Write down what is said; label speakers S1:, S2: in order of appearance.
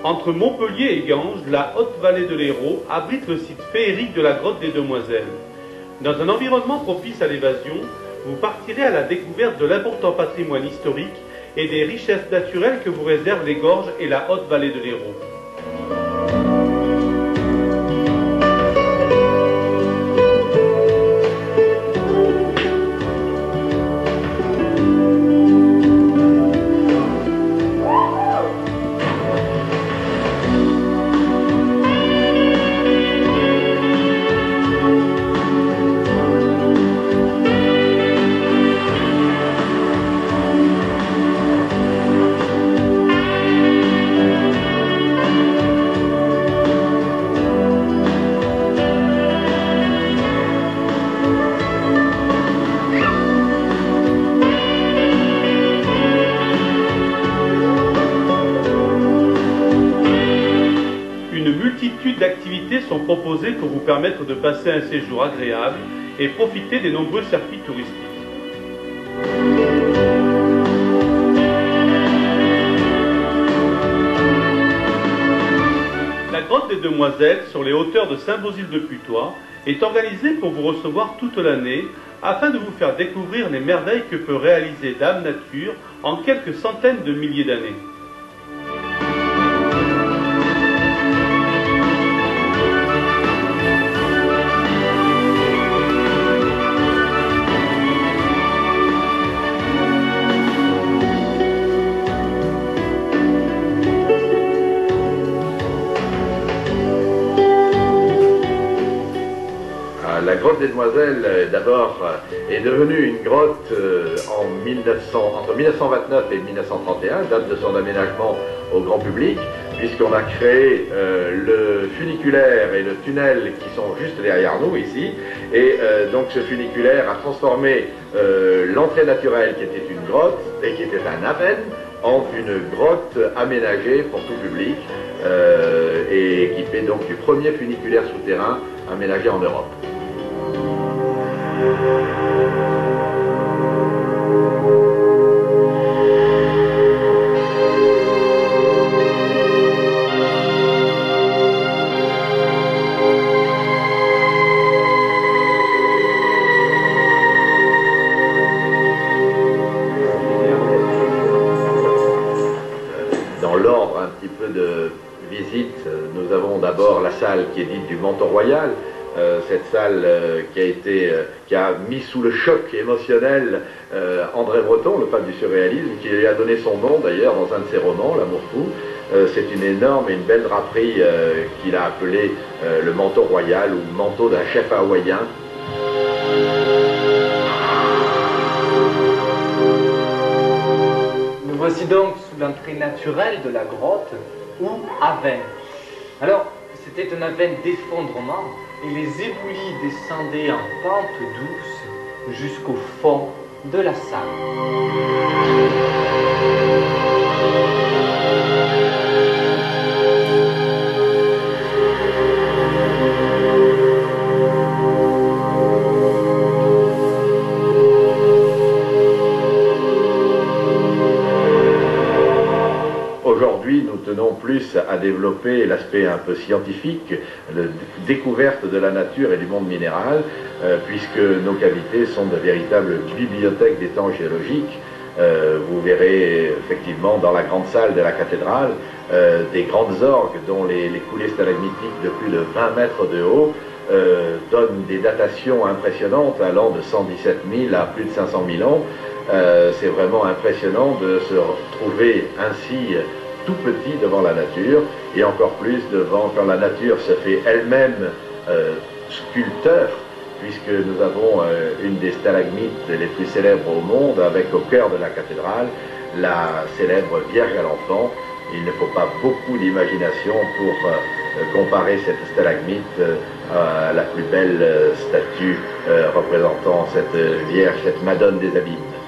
S1: Entre Montpellier et Ganges, la haute vallée de l'Hérault abrite le site féerique de la grotte des Demoiselles. Dans un environnement propice à l'évasion, vous partirez à la découverte de l'important patrimoine historique et des richesses naturelles que vous réservent les gorges et la haute vallée de l'Hérault. Une multitude d'activités sont proposées pour vous permettre de passer un séjour agréable et profiter des nombreux circuits touristiques. La grotte des Demoiselles, sur les hauteurs de Saint-Bauzile-de-Putois, est organisée pour vous recevoir toute l'année afin de vous faire découvrir les merveilles que peut réaliser Dame Nature en quelques centaines de milliers d'années.
S2: La grotte des Demoiselles, d'abord, est devenue une grotte entre 1929 et 1931, date de son aménagement au grand public, puisqu'on a créé le funiculaire et le tunnel qui sont juste derrière nous ici, et donc ce funiculaire a transformé l'entrée naturelle qui était une grotte et qui était un aven en une grotte aménagée pour tout public et équipée donc du premier funiculaire souterrain aménagé en Europe. Dans l'ordre un petit peu de visite, nous avons d'abord la salle qui est dite du Manteau Royal. Cette salle qui a mis sous le choc émotionnel André Breton, le pape du surréalisme, qui lui a donné son nom d'ailleurs dans un de ses romans, L'Amour fou. C'est une énorme et une belle draperie qu'il a appelée le manteau royal ou manteau d'un chef hawaïen.
S3: Nous voici donc sous l'entrée naturelle de la grotte, ou aven. Alors, c'était un aven d'effondrement, et les éboulis descendaient en pente douce jusqu'au fond de la salle.
S2: Aujourd'hui, nous tenons plus à développer l'aspect un peu scientifique, la découverte de la nature et du monde minéral, puisque nos cavités sont de véritables bibliothèques des temps géologiques. Vous verrez effectivement dans la grande salle de la cathédrale des grandes orgues dont les coulées stalagmitiques de plus de 20 mètres de haut donnent des datations impressionnantes allant de 117 000 à plus de 500 000 ans. C'est vraiment impressionnant de se retrouver ainsi tout petit devant la nature, et encore plus devant quand la nature se fait elle-même sculpteur, puisque nous avons une des stalagmites les plus célèbres au monde, avec au cœur de la cathédrale la célèbre Vierge à l'Enfant. Il ne faut pas beaucoup d'imagination pour comparer cette stalagmite à la plus belle statue représentant cette Vierge, cette Madone des Abîmes.